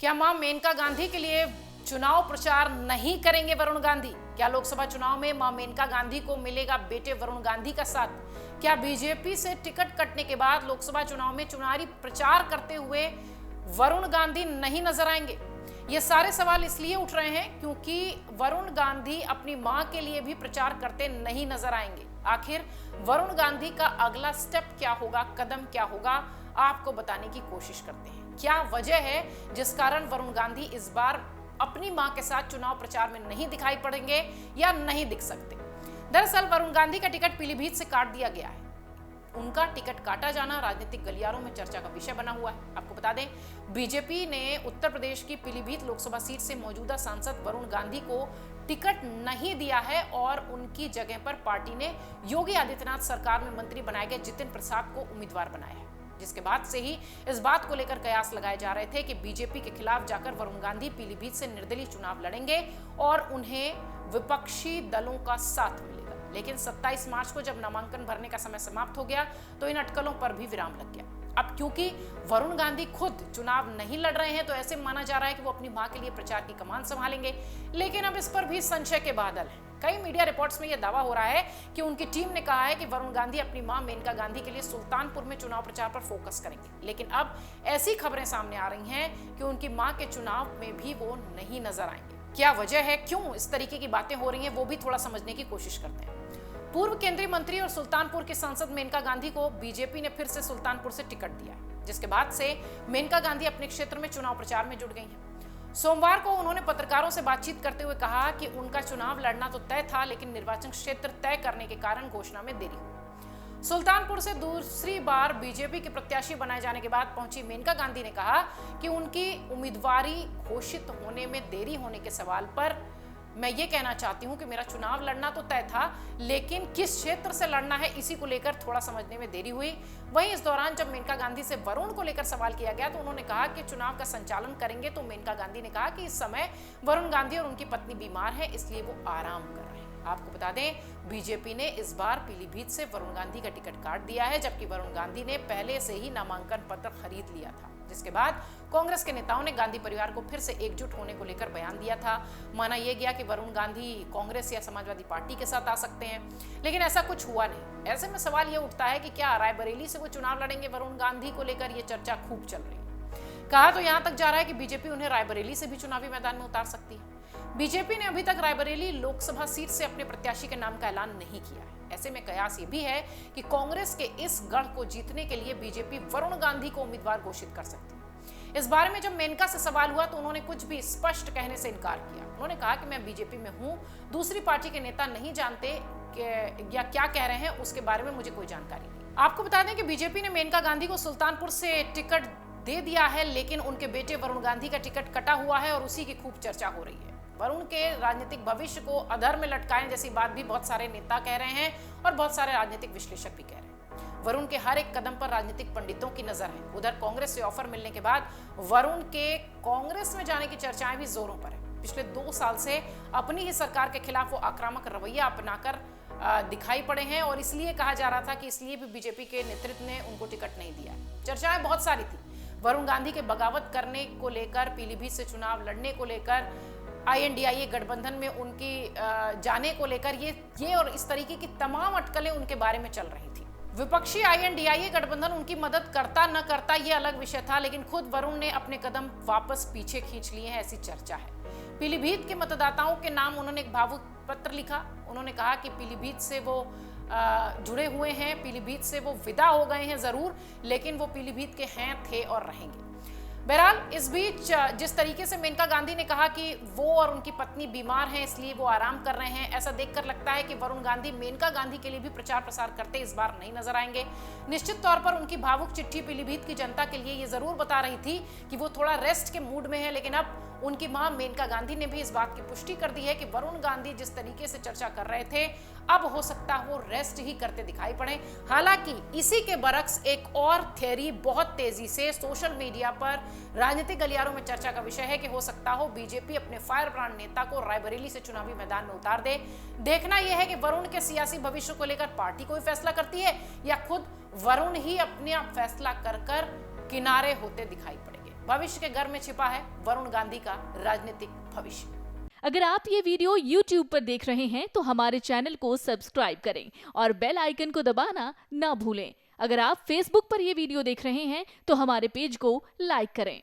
क्या मां मेनका गांधी के लिए चुनाव प्रचार नहीं करेंगे वरुण गांधी? क्या लोकसभा चुनाव में मां मेनका गांधी को मिलेगा बेटे वरुण गांधी का साथ? क्या बीजेपी से टिकट कटने के बाद लोकसभा चुनाव में चुनावी प्रचार करते हुए वरुण गांधी नहीं नजर आएंगे? ये सारे सवाल इसलिए उठ रहे हैं क्योंकि वरुण गांधी अपनी मां के लिए भी प्रचार करते नहीं नजर आएंगे। आखिर वरुण गांधी का अगला स्टेप क्या होगा, कदम क्या होगा, आपको बताने की कोशिश करते हैं। क्या वजह है जिस कारण वरुण गांधी इस बार अपनी मां के साथ चुनाव प्रचार में नहीं दिखाई पड़ेंगे या नहीं दिख सकते? दरअसल वरुण गांधी का टिकट पीलीभीत से काट दिया गया है। उनका टिकट काटा जाना राजनीतिक गलियारों में चर्चा का विषय बना हुआ है। आपको बता दें, बीजेपी ने उत्तर प्रदेश की पीलीभीत लोकसभा सीट से मौजूदा सांसद वरुण गांधी को टिकट नहीं दिया है और उनकी जगह पर पार्टी ने योगी आदित्यनाथ सरकार में मंत्री बनाए गए जितिन प्रसाद को उम्मीदवार बनाया है, जिसके बाद से ही इस बात को लेकर कयास लगाए जा रहे थे कि बीजेपी के खिलाफ जाकर वरुण गांधी पीलीभीत से निर्दलीय चुनाव लड़ेंगे और उन्हें विपक्षी दलों का साथ मिलेगा। लेकिन 27 मार्च को जब नामांकन भरने का समय समाप्त हो गया तो इन अटकलों पर भी विराम लग गया। अब क्योंकि वरुण गांधी खुद चुनाव नहीं लड़ रहे हैं तो ऐसे माना जा रहा है कि वो अपनी मां के लिए प्रचार की कमान संभालेंगे, लेकिन अब इस पर भी संशय के बादल हैं। कई मीडिया रिपोर्ट्स में यह दावा हो रहा है कि उनकी टीम ने कहा है कि वरुण गांधी अपनी मां मेनका गांधी के लिए सुल्तानपुर में चुनाव प्रचार पर फोकस करेंगे, लेकिन अब ऐसी खबरें सामने आ रही हैं कि उनकी मां के चुनाव में भी वो नहीं नजर आएंगे। क्या वजह है, क्यों इस तरीके की बातें हो रही हैं, वो भी थोड़ा समझने की कोशिश करते हैं। पूर्व केंद्रीय मंत्री और सुल्तानपुर की सांसद मेनका गांधी को बीजेपी ने फिर से सुल्तानपुर से टिकट दिया है, जिसके बाद से मेनका गांधी अपने क्षेत्र में चुनाव प्रचार में जुट गई हैं। सोमवार को उन्होंने पत्रकारों से बातचीत करते हुए कहा कि उनका चुनाव लड़ना तो तय था, लेकिन निर्वाचन क्षेत्र तय करने के कारण घोषणा में देरी हुई। सुल्तानपुर से दूसरी बार बीजेपी के प्रत्याशी बनाए जाने के बाद पहुंची मेनका गांधी ने कहा कि उनकी उम्मीदवारी घोषित होने में देरी होने के सवाल पर मैं ये कहना चाहती हूं कि मेरा चुनाव लड़ना तो तय था, लेकिन किस क्षेत्र से लड़ना है इसी को लेकर थोड़ा समझने में देरी हुई। वहीं इस दौरान जब मेनका गांधी से वरुण को लेकर सवाल किया गया तो उन्होंने कहा कि चुनाव का संचालन करेंगे, तो मेनका गांधी ने कहा कि इस समय वरुण गांधी और उनकी पत्नी बीमार है, इसलिए वो आराम कर रहे हैं। आपको बता दें, बीजेपी ने इस बार पीलीभीत से वरुण गांधी का टिकट काट दिया है, जबकि वरुण गांधी ने पहले से ही नामांकन पत्र खरीद लिया था, जिसके बाद कांग्रेस के नेताओं ने गांधी परिवार को फिर से एकजुट होने को लेकर बयान दिया था। माना यह गया कि वरुण गांधी कांग्रेस या समाजवादी पार्टी के साथ आ सकते हैं, लेकिन ऐसा कुछ हुआ नहीं। ऐसे में सवाल यह उठता है कि क्या रायबरेली से वो चुनाव लड़ेंगे? वरुण गांधी को लेकर यह चर्चा खूब चल रही है। कहा तो यहां तक जा रहा है कि बीजेपी उन्हें रायबरेली से भी चुनावी मैदान में उतार सकती है। बीजेपी ने अभी तक रायबरेली लोकसभा सीट से अपने प्रत्याशी के नाम का ऐलान नहीं किया है। ऐसे में कयास ये भी है कि कांग्रेस के इस गढ़ को जीतने के लिए बीजेपी वरुण गांधी को उम्मीदवार घोषित कर सकती है। इस बारे में जब मेनका से सवाल हुआ तो उन्होंने कुछ भी स्पष्ट कहने से इनकार किया। उन्होंने कहा कि मैं बीजेपी में हूं, दूसरी पार्टी के नेता नहीं जानते या क्या कह रहे हैं उसके बारे में मुझे कोई जानकारी नहीं। आपको बता दें कि बीजेपी ने मेनका गांधी को सुल्तानपुर से टिकट दे दिया है, लेकिन उनके बेटे वरुण गांधी का टिकट कटा हुआ है और उसी की खूब चर्चा हो रही है। वरुण के राजनीतिक भविष्य को अधर में लटकाएं जैसी बात भी बहुत सारे नेता कह रहे हैं और बहुत सारे राजनीतिक विश्लेषक भी कह रहे हैं। वरुण के हर एक कदम पर राजनीतिक पंडितों की नजर है। उधर कांग्रेस से ऑफर मिलने के बाद वरुण के कांग्रेस में जाने की चर्चाएं भी जोरों पर है। पिछले 2 साल से अपनी ही सरकार के खिलाफ वो आक्रामक रवैया अपनाकर दिखाई पड़े हैं और इसलिए कहा जा रहा था कि इसलिए भी बीजेपी के नेतृत्व ने उनको टिकट नहीं दिया। चर्चाएं बहुत सारी थी। वरुण गांधी के बगावत करने को लेकर, पीलीभीत से चुनाव लड़ने को लेकर, INDIA गठबंधन में उनकी जाने को लेकर, ये और इस तरीके की तमाम अटकलें उनके बारे में चल रही थी। विपक्षी INDIA गठबंधन उनकी मदद करता न करता ये अलग विषय था, लेकिन खुद वरुण ने अपने कदम वापस पीछे खींच लिए हैं, ऐसी चर्चा है। पीलीभीत के मतदाताओं के नाम उन्होंने एक भावुक पत्र लिखा। उन्होंने कहा कि पीलीभीत से वो जुड़े हुए हैं, पीलीभीत से वो विदा हो गए हैं जरूर, लेकिन वो पीलीभीत के हैं, थे और रहेंगे। बहरहाल इस बीच जिस तरीके से मेनका गांधी ने कहा कि वो और उनकी पत्नी बीमार हैं इसलिए वो आराम कर रहे हैं, ऐसा देखकर लगता है कि वरुण गांधी मेनका गांधी के लिए भी प्रचार प्रसार करते इस बार नहीं नजर आएंगे। निश्चित तौर पर उनकी भावुक चिट्ठी पीलीभीत की जनता के लिए ये जरूर बता रही थी कि वो थोड़ा रेस्ट के मूड में है, लेकिन अब उनकी मां मेनका गांधी ने भी इस बात की पुष्टि कर दी है कि वरुण गांधी जिस तरीके से चर्चा कर रहे थे, अब हो सकता है वो रेस्ट ही करते दिखाई पड़े। हालांकि इसी के बरक्स एक और थ्योरी बहुत तेजी से सोशल मीडिया पर राजनीतिक गलियारों में चर्चा का विषय है कि हो सकता हो बीजेपी अपने फायर ब्रांड नेता को रायबरेली से चुनावी मैदान में उतार दे। देखना यह है कि वरुण के सियासी भविष्य को लेकर पार्टी कोई फैसला करती है या खुद वरुण ही अपने आप फैसला कर किनारे होते दिखाई पड़ेंगे। भविष्य के घर में छिपा है वरुण गांधी का राजनीतिक भविष्य। अगर आप ये वीडियो YouTube पर देख रहे हैं तो हमारे चैनल को सब्सक्राइब करें और बेल आइकन को दबाना ना भूलें। अगर आप Facebook पर ये वीडियो देख रहे हैं तो हमारे पेज को लाइक करें।